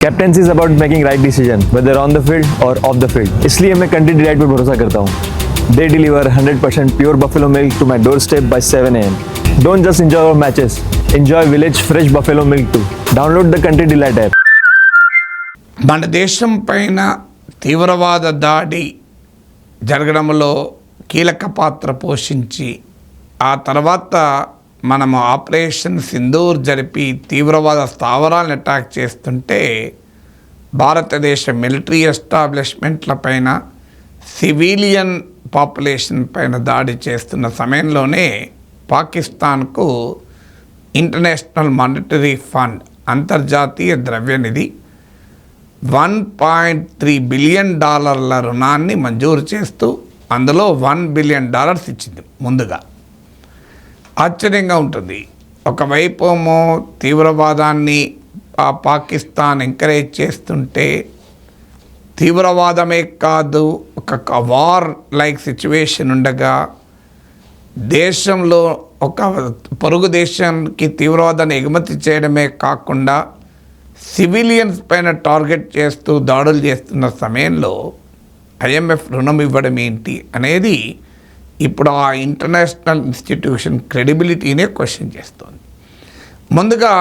Captaincy is about making right decision whether on the field or off the field. इसलिए मैं Country Delight पर भरोसा करता हूँ। They deliver 100% pure buffalo milk to my doorstep by 7 AM। Don't just enjoy our matches, enjoy village fresh buffalo milk too. Download the Country Delight app. మన దేశం పైన తీవ్రవాద దాడి జరగడంలో కీలక పాత్ర పోషించి ఆ తర్వాత మనము ఆపరేషన్ సింధూర్ జరిపి తీవ్రవాద స్థావరాలను అటాక్ చేస్తుంటే భారతదేశ మిలిటరీ ఎస్టాబ్లిష్మెంట్ల పైన సివిలియన్ పాపులేషన్ పైన దాడి చేస్తున్న సమయంలోనే పాకిస్తాన్కు ఇంటర్నేషనల్ మానిటరీ ఫండ్ అంతర్జాతీయ ద్రవ్యనిధి $1.3 బిలియన్ రుణాన్ని మంజూరు చేస్తూ అందులో $1 బిలియన్ ఇచ్చింది. ముందుగా ఆశ్చర్యంగా ఉంటుంది. ఒకవైపేమో తీవ్రవాదాన్ని పాకిస్తాన్ ఎంకరేజ్ చేస్తుంటే తీవ్రవాదమే కాదు ఒక వార్ లైక్ సిచ్యువేషన్ ఉండగా దేశంలో ఒక పొరుగు దేశానికి తీవ్రవాదాన్ని ఎగుమతి చేయడమే కాకుండా సివిలియన్స్ పైన టార్గెట్ చేస్తూ దాడులు చేస్తున్న సమయంలో IMF రుణం ఇవ్వడం ఏంటి అనేది ఇప్పుడు ఆ ఇంటర్నేషనల్ ఇన్స్టిట్యూషన్ క్రెడిబిలిటీనే క్వశ్చన్ చేస్తోంది. ముందుగా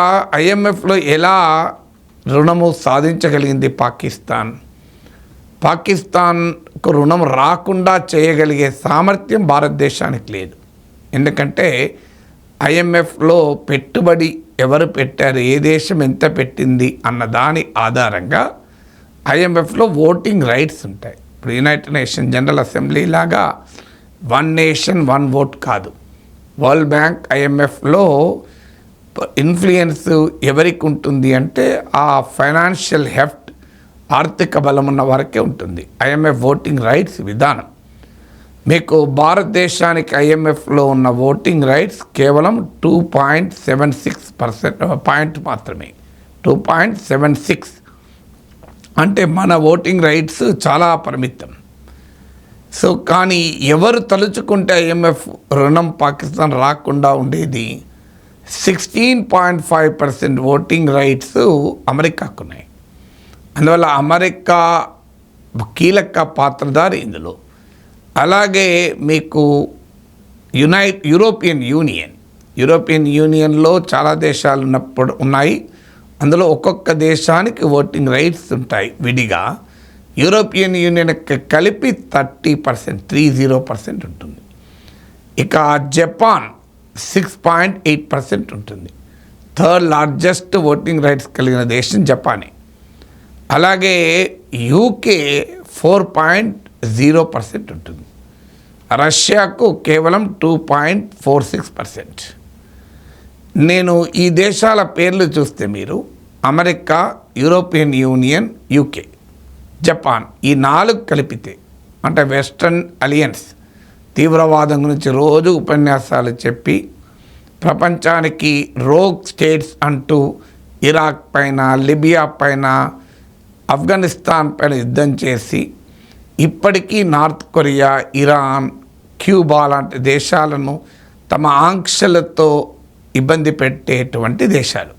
IMFలో ఎలా రుణము సాధించగలిగింది పాకిస్తాన్కు రుణం రాకుండా చేయగలిగే సామర్థ్యం భారతదేశానికి లేదు. ఎందుకంటే IMFలో పెట్టుబడి ఎవరు పెట్టారు, ఏ దేశం ఎంత పెట్టింది అన్న దాని ఆధారంగా IMFలో ఓటింగ్ రైట్స్ ఉంటాయి. ఇప్పుడు యునైటెడ్ నేషన్ జనరల్ అసెంబ్లీ లాగా 1 నేషన్ 1 ఓట్ కాదు. వరల్డ్ బ్యాంక్ IMFలో ఇన్ఫ్లుయెన్స్ ఎవరికి ఉంటుంది అంటే ఆ ఫైనాన్షియల్ హెఫ్ట్ ఆర్థిక బలం ఉన్న వరకే ఉంటుంది. IMF ఓటింగ్ రైట్స్ విధానం. మీకు భారతదేశానికి IMFలో ఉన్న ఓటింగ్ రైట్స్ కేవలం 2.76% పాయింట్ మాత్రమే. 2.76 అంటే మన ఓటింగ్ రైట్స్ చాలా పరిమితం. సో కానీ ఎవరు తలుచుకుంటే IMF రుణం పాకిస్తాన్ రాకుండా ఉండేది. 16.5% ఓటింగ్ రైట్స్ అమెరికాకు ఉన్నాయి. అందువల్ల అమెరికా కీలక పాత్రధారి ఇందులో. అలాగే మీకు యూరోపియన్ యూనియన్లో చాలా దేశాలు ఉన్నాయి. అందులో ఒక్కొక్క దేశానికి ఓటింగ్ రైట్స్ ఉంటాయి విడిగా. యూరోపియన్ యూనియన్కి కలిపి 30% ఉంటుంది. ఇక జపాన్ 6.8% ఉంటుంది. థర్డ్ లార్జెస్ట్ ఓటింగ్ రైట్స్ కలిగిన దేశం జపానే. అలాగే UK 4.0% ఉంటుంది. రష్యాకు కేవలం 2.46%. నేను ఈ దేశాల పేర్లు చూస్తే మీరు America, European union, UK, Japan ఈ 4 కలిపితే అంటే వెస్టర్న్ అలియన్స్ తీవ్రవాదం గురించి రోజు ఉపన్యాసాలు చెప్పి ప్రపంచానికి రోగ్ స్టేట్స్ అంటూ ఇరాక్ పైన, లిబియా పైన, ఆఫ్ఘనిస్తాన్ పైన యుద్ధం చేసి ఇప్పటికీ నార్త్ కొరియా, ఇరాన్, క్యూబా లాంటి దేశాలను తమ ఆంక్షలతో ఇబ్బంది పెట్టేటువంటి దేశాలు.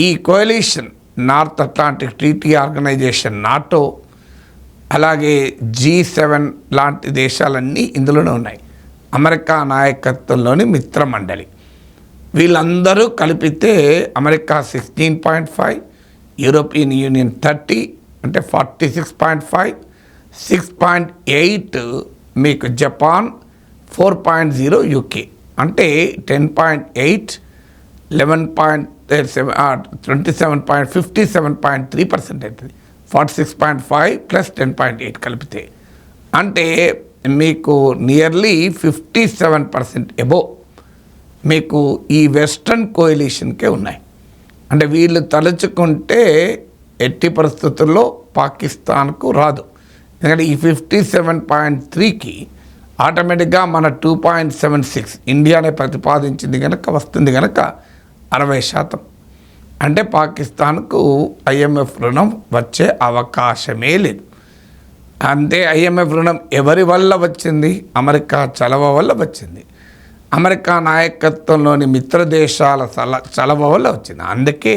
ఈ coalition north atlantic treaty organization NATO, అలాగే G7 లాంటి దేశాలన్నీ ఇందులోనే ఉన్నాయి. అమెరికా నాయకత్వంలోని మిత్రమండలి వీళ్ళందరూ కలిపితే అమెరికా 16.5, యూరోపియన్ యూనియన్ 30 అంటే 46.5, 6.8 మీకు జపాన్, 4.0 UK అంటే 10.8, 57.3% అవుతుంది. 46.5 ప్లస్ 10.8 కలిపితే అంటే మీకు నియర్లీ 57% ఎబోవ్ మీకు ఈ వెస్ట్రన్ కోalitionకే ఉన్నాయి. అంటే వీళ్ళు తలుచుకుంటే ఎట్టి పరిస్థితుల్లో పాకిస్తాన్కు రాదు. ఎందుకంటే ఈ 57.3కి ఆటోమేటిక్గా మన 2.76 ఇండియానే ప్రతిపాదించింది కనుక వస్తుంది కనుక 60%. అంటే పాకిస్తాన్కు IMF రుణం వచ్చే అవకాశమే లేదు. అంతే IMF రుణం ఎవరి వల్ల వచ్చింది? అమెరికా చలవ వల్ల వచ్చింది. అమెరికా నాయకత్వంలోని మిత్ర దేశాల చలవ వల్ల వచ్చింది. అందుకే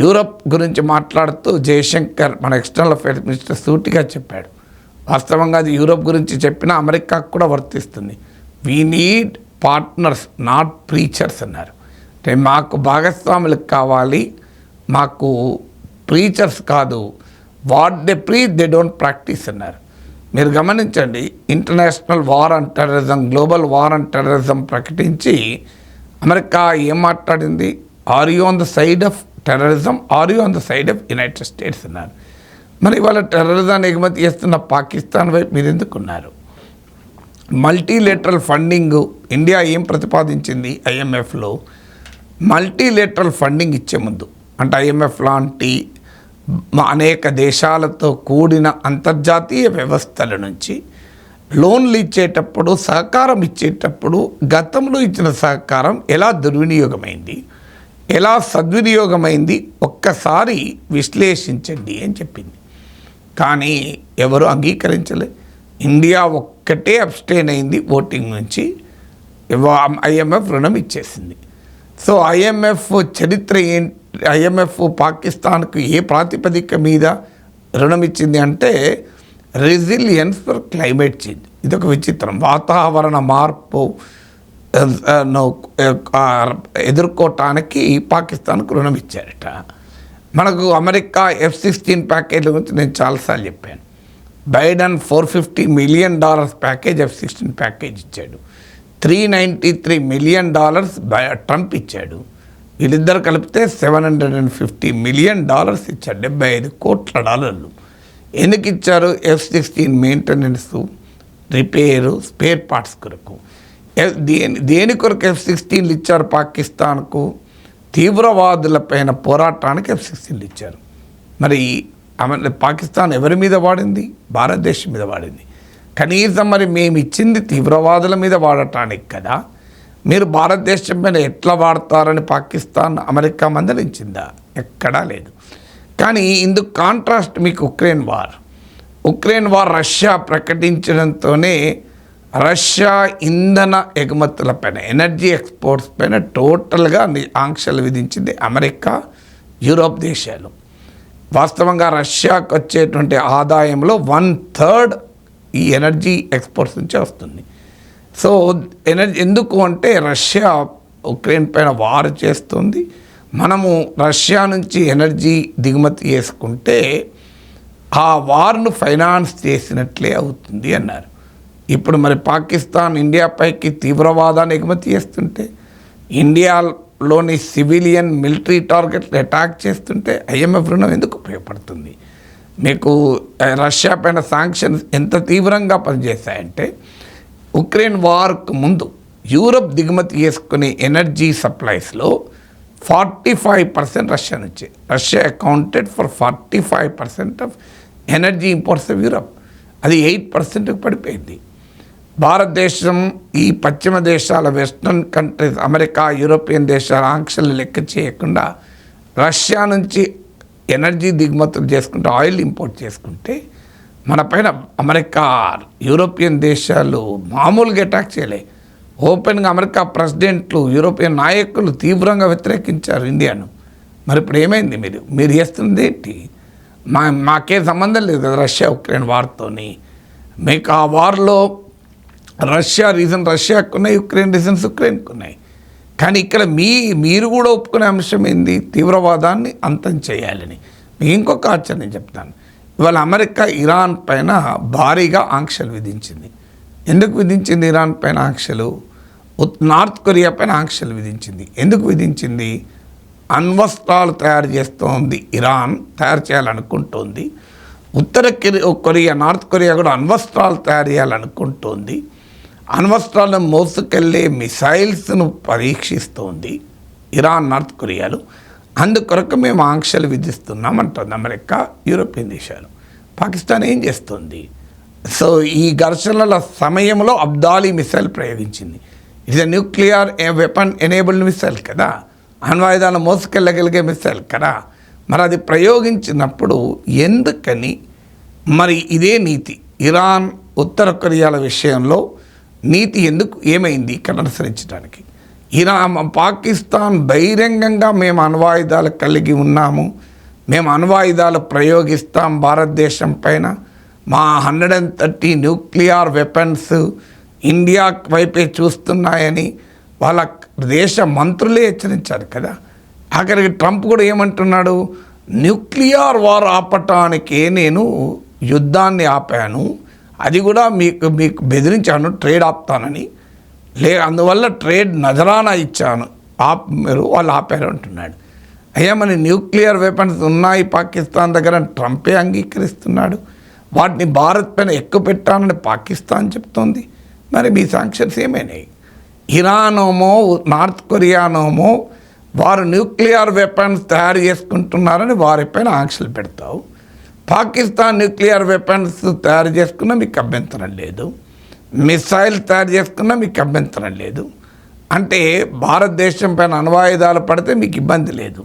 యూరప్ గురించి మాట్లాడుతూ జయశంకర్ మన ఎక్స్టర్నల్ అఫైర్స్ మినిస్టర్ సూటిగా చెప్పాడు. వాస్తవంగా అది యూరప్ గురించి చెప్పినా అమెరికాకు కూడా వర్తిస్తుంది. We need partners not preachers అన్నారు. అంటే మాకు భాగస్వాములు కావాలి, మాకు ప్రీచర్స్ కాదు. What they preach they don't practice అన్నారు. మీరు గమనించండి, international war and terrorism, global war and terrorism ప్రకటించి అమెరికా ఏం మాట్లాడింది? Are you on the side of terrorism, are you on the side of United States అన్నారు. మరి ఇవాళ టెర్రరిజాన్ని ఎగుమతి చేస్తున్న పాకిస్తాన్ వైపు మీరు ఎందుకున్నారు? మల్టీలేటరల్ ఫండింగ్ ఇండియా ఏం ప్రతిపాదించింది ఐఎంఎఫ్లో? మల్టీలేటరల్ ఫండింగ్ ఇచ్చే ముందు, అంటే ఐఎంఎఫ్ లాంటి అనేక దేశాలతో కూడిన అంతర్జాతీయ వ్యవస్థల నుంచి లోన్లు ఇచ్చేటప్పుడు, సహకారం ఇచ్చేటప్పుడు గతంలో ఇచ్చిన సహకారం ఎలా దుర్వినియోగమైంది, ఎలా సద్వినియోగమైంది ఒక్కసారి విశ్లేషించండి అని చెప్పింది. కానీ ఎవరు అంగీకరించలే. ఇండియా ఒక్కటే అబ్స్టైన్ అయింది ఓటింగ్ నుంచి. ఐఎంఎఫ్ రుణం ఇచ్చేసింది. సో ఐఎంఎఫ్ చరిత్ర ఏంటి? ఐఎంఎఫ్ పాకిస్తాన్కు ఏ ప్రాతిపదిక మీద రుణం ఇచ్చింది అంటే రెసిలియన్స్ ఫర్ క్లైమేట్ చేంజ్. ఇదొక విచిత్రం. వాతావరణ మార్పు ఎదుర్కోవటానికి పాకిస్తాన్కు రుణం ఇచ్చారట. మనకు అమెరికా F-16 ప్యాకేజ్ గురించి నేను చాలాసార్లు చెప్పాను. Biden $450 million package F-16 package ఇచ్చాడు. $393 మిలియన్ ట్రంప్ ఇచ్చాడు. వీళ్ళిద్దరు కలిపితే $750 మిలియన్ ఇచ్చారు. $75 కోట్ల. ఎందుకు ఇచ్చారు? F-16 maintenance, repair, spare parts కొరకు. దేని కొరకు F-16 ఇచ్చారు పాకిస్తాన్కు? తీవ్రవాదులపైన పోరాటానికి F-16 ఇచ్చారు. మరి పాకిస్తాన్ ఎవరి మీద వాడింది? భారతదేశం మీద వాడింది. కనీసం మరి మేము ఇచ్చింది తీవ్రవాదుల మీద వాడటానికి కదా. మీరు భారతదేశం మీద ఎట్లా వాడతారని పాకిస్తాన్ అమెరికా మందలించిందా? ఎక్కడా లేదు. కానీ ఇందుకు కాంట్రాస్ట్ మీకు ఉక్రెయిన్ వార్ రష్యా ప్రకటించడంతోనే రష్యా ఇంధన ఎగుమతులపైన, ఎనర్జీ ఎక్స్పోర్ట్స్ పైన టోటల్గా ఆంక్షలు విధించింది అమెరికా, యూరోప్ దేశాలు. వాస్తవంగా రష్యాకు వచ్చేటువంటి ఆదాయంలో 1/3 ఈ ఎనర్జీ ఎక్స్పోర్ట్స్ నుంచే వస్తుంది. సో ఎందుకు అంటే రష్యా ఉక్రెయిన్ పైన వార్ చేస్తుంది. మనము రష్యా నుంచి ఎనర్జీ దిగుమతి చేసుకుంటే ఆ వార్ను ఫైనాన్స్ చేసినట్లే అవుతుంది అన్నారు. ఇప్పుడు మరి పాకిస్తాన్ ఇండియాపైకి తీవ్రవాదాన్ని ఎగుమతి చేస్తుంటే, ఇండియాలోని సివిలియన్ మిలిటరీ టార్గెట్లు అటాక్ చేస్తుంటే ఐఎంఎఫ్ రుణం ఎందుకు ఉపయోగపడుతుంది? మీకు రష్యా పైన శాంక్షన్స్ ఎంత తీవ్రంగా పనిచేశాయంటే, ఉక్రెయిన్ వార్కు ముందు యూరప్ దిగుమతి చేసుకునే ఎనర్జీ సప్లైస్లో 45% రష్యా నుంచి. Russia accounted for 45% of energy imports of Europe. అది 8%కు పడిపోయింది. భారతదేశం ఈ పశ్చిమ దేశాల వెస్ట్రన్ కంట్రీస్, అమెరికా, యూరోపియన్ దేశాల ఆంక్షలు లెక్క చేయకుండా రష్యా నుంచి ఎనర్జీ దిగుమతులు చేసుకుంటే, ఆయిల్ ఇంపోర్ట్ చేసుకుంటే మన పైన అమెరికా, యూరోపియన్ దేశాలు మామూలుగా అటాక్ చేయలే. ఓపెన్గా అమెరికా ప్రెసిడెంట్లు, యూరోపియన్ నాయకులు తీవ్రంగా వ్యతిరేకించారు ఇండియాను. మరి ఇప్పుడు ఏమైంది? మీరు చేస్తున్నది ఏంటి? మాకే సంబంధం లేదు కదా రష్యా ఉక్రెయిన్ వార్తోని. మీకు ఆ వార్లో రష్యా రీజన్ రష్యాకు ఉన్నాయి, ఉక్రెయిన్ రీజన్స్ ఉక్రెయిన్కు ఉన్నాయి. కానీ ఇక్కడ మీరు కూడా ఒప్పుకునే అంశం ఏంది? తీవ్రవాదాన్ని అంతం చేయాలని. మీకు ఇంకొక ఆశ్చర్యం చెప్తాను. ఇవాళ అమెరికా ఇరాన్ పైన భారీగా ఆంక్షలు విధించింది. ఎందుకు విధించింది ఇరాన్ పైన ఆంక్షలు? నార్త్ కొరియా పైన ఆంక్షలు విధించింది. ఎందుకు విధించింది? అణ్వస్త్రాలు తయారు చేస్తోంది ఇరాన్, తయారు చేయాలనుకుంటోంది. ఉత్తర కొరియా, నార్త్ కొరియా కూడా అణ్వస్త్రాలు తయారు చేయాలనుకుంటోంది. అణ్వస్త్రాలను మోసుకెళ్లే మిసైల్స్ను పరీక్షిస్తోంది ఇరాన్, నార్త్ కొరియాలు. అందుకొరకు మేము ఆంక్షలు విధిస్తున్నామంటుంది అమెరికా, యూరోపియన్ దేశాలు. పాకిస్తాన్ ఏం చేస్తుంది? సో ఈ ఘర్షణల సమయంలో అబ్దాలీ మిసైల్ ప్రయోగించింది. ఇది న్యూక్లియర్ వెపన్ ఎనేబుల్డ్ మిసైల్ కదా, అణ్వాయుధాలను మోసుకెళ్ళగలిగే మిసైల్ కదా. మరి అది ప్రయోగించినప్పుడు ఎందుకని మరి ఇదే నీతి ఇరాన్, ఉత్తర కొరియాల విషయంలో నీతి ఎందుకు ఏమైంది ఇక్కడ అనుసరించడానికి? పాకిస్తాన్ బహిరంగంగా మేము అణ్వాయుధాలు కలిగి ఉన్నాము, మేము అణ్వాయుధాలు ప్రయోగిస్తాం భారతదేశం పైన, మా 130 న్యూక్లియర్ వెపన్స్ ఇండియా వైపే చూస్తున్నాయని వాళ్ళ దేశ మంత్రులే హెచ్చరించారు కదా. ఆఖరికి ట్రంప్ కూడా ఏమంటున్నాడు, న్యూక్లియర్ వార్ ఆపటానికే నేను యుద్ధాన్ని ఆపాను, అది కూడా మీకు బెదిరించాను ట్రేడ్ ఆపుతానని, అందువల్ల ట్రేడ్ నజరానా ఇచ్చాను, మీరు వాళ్ళు ఆపారు అంటున్నాడు. అయ్యా మన న్యూక్లియర్ వెపన్స్ ఉన్నాయి పాకిస్తాన్ దగ్గర ట్రంపే అంగీకరిస్తున్నాడు. వాటిని భారత్ పైన ఎక్కువ పెట్టానని పాకిస్తాన్ చెప్తోంది. మరి మీ శాంక్షన్స్ ఏమైనాయి? ఇరానోమో నార్త్ కొరియానోమో వారు న్యూక్లియర్ వెపన్స్ తయారు చేసుకుంటున్నారని వారిపైన ఆంక్షలు పెడతావు. పాకిస్తాన్ న్యూక్లియర్ వెపన్స్ తయారు చేసుకున్నా మీకు అభ్యంతరం లేదు, మిసైల్ తయారు చేసుకున్నా మీకు అభ్యంతరం లేదు. అంటే భారతదేశం పైన అణ్వాయుధాలు పడితే మీకు ఇబ్బంది లేదు,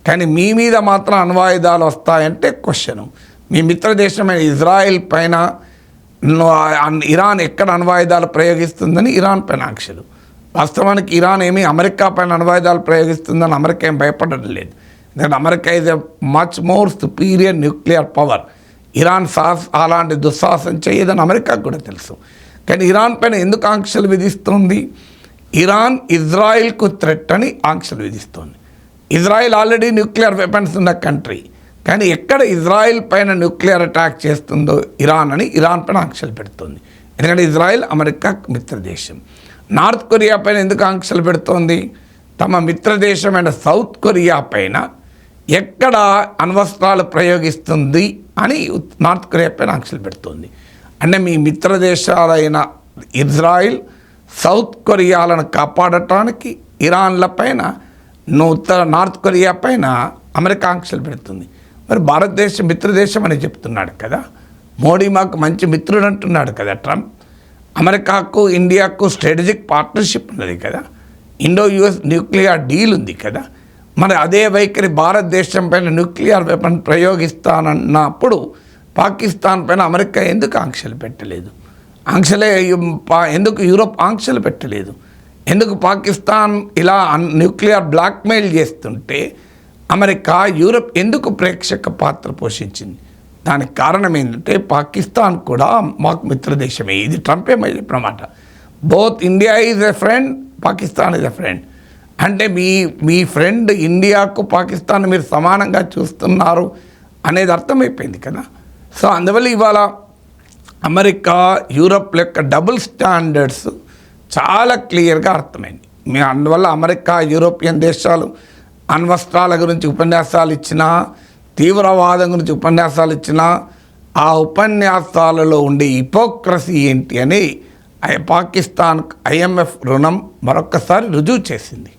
కానీ మీ మీద మాత్రం అణ్వాయుధాలు వస్తాయంటే క్వశ్చను. మీ మిత్ర దేశమైన ఇజ్రాయెల్ పైన ఇరాన్ ఎక్కడ అణ్వాయుధాలు ప్రయోగిస్తుందని ఇరాన్ పైన ఆంక్షలు. వాస్తవానికి ఇరాన్ ఏమీ అమెరికా పైన అణ్వాయుధాలు ప్రయోగిస్తుందని అమెరికా ఏం భయపడడం లేదు. ఎందుకంటే America is a much more superior nuclear power. Iran అలాంటి దుస్సాహసం చేయదని అమెరికాకు కూడా తెలుసు. కానీ ఇరాన్ పైన ఎందుకు ఆంక్షలు విధిస్తుంది? ఇరాన్ ఇజ్రాయిల్కు థ్రెట్ అని ఆంక్షలు విధిస్తుంది. ఇజ్రాయిల్ ఆల్రెడీ న్యూక్లియర్ వెపన్స్ ఉన్న కంట్రీ, కానీ ఎక్కడ ఇజ్రాయిల్ పైన న్యూక్లియర్ అటాక్ చేస్తుందో ఇరాన్ అని ఇరాన్ పైన ఆంక్షలు పెడుతుంది. ఎందుకంటే ఇజ్రాయిల్ అమెరికా మిత్రదేశం. నార్త్ కొరియా పైన ఎందుకు ఆంక్షలు పెడుతోంది? తమ మిత్రదేశమైన సౌత్ కొరియా పైన ఎక్కడ అణ్వస్త్రాలు ప్రయోగిస్తుంది అని నార్త్ కొరియా పైన ఆంక్షలు పెడుతుంది. అంటే మీ మిత్రదేశాలైన ఇజ్రాయిల్ సౌత్ కొరియాలను కాపాడటానికి ఇరాన్ల పైన నార్త్ కొరియా పైన అమెరికా ఆంక్షలు పెడుతుంది. మరి భారతదేశం మిత్రదేశం అని చెప్తున్నాడు కదా, మోడీ మాకు మంచి మిత్రుడు అంటున్నాడు కదా ట్రంప్. అమెరికాకు ఇండియాకు స్ట్రాటజిక్ పార్ట్నర్షిప్ ఉన్నది కదా, ఇండో యుఎస్ న్యూక్లియర్ డీల్ ఉంది కదా. మరి అదే వైఖరి భారతదేశం పైన న్యూక్లియర్ వెపన్ ప్రయోగిస్తానన్నప్పుడు పాకిస్తాన్ పైన అమెరికా ఎందుకు ఆంక్షలు పెట్టలేదు? ఎందుకు యూరోప్ ఆంక్షలు పెట్టలేదు? ఎందుకు పాకిస్తాన్ ఇలా న్యూక్లియర్ బ్లాక్మెయిల్ చేస్తుంటే అమెరికా యూరోప్ ఎందుకు ప్రేక్షక పాత్ర పోషించింది? దానికి కారణం ఏంటంటే పాకిస్తాన్ కూడా మాకు మిత్రదేశమే. ఇది ట్రంపే చెప్పిన మాట. Both India is a friend, Pakistan is a friend. అంటే మీ ఫ్రెండ్ ఇండియాకు పాకిస్తాన్ మీరు సమానంగా చూస్తున్నారు అనేది అర్థమైపోయింది కదా. సో అందువల్ల ఇవాళ అమెరికా యూరోప్ యొక్క డబుల్ స్టాండర్డ్స్ చాలా క్లియర్గా అర్థమైంది. అందువల్ల అమెరికా యూరోపియన్ దేశాలు అణ్వస్త్రాల గురించి ఉపన్యాసాలు ఇచ్చినా, తీవ్రవాదం గురించి ఉపన్యాసాలు ఇచ్చినా, ఆ ఉపన్యాసాలలో ఉండే హిపోక్రసీ ఏంటి అని పాకిస్తాన్ IMF రుణం మరొక్కసారి రుజువు చేసింది.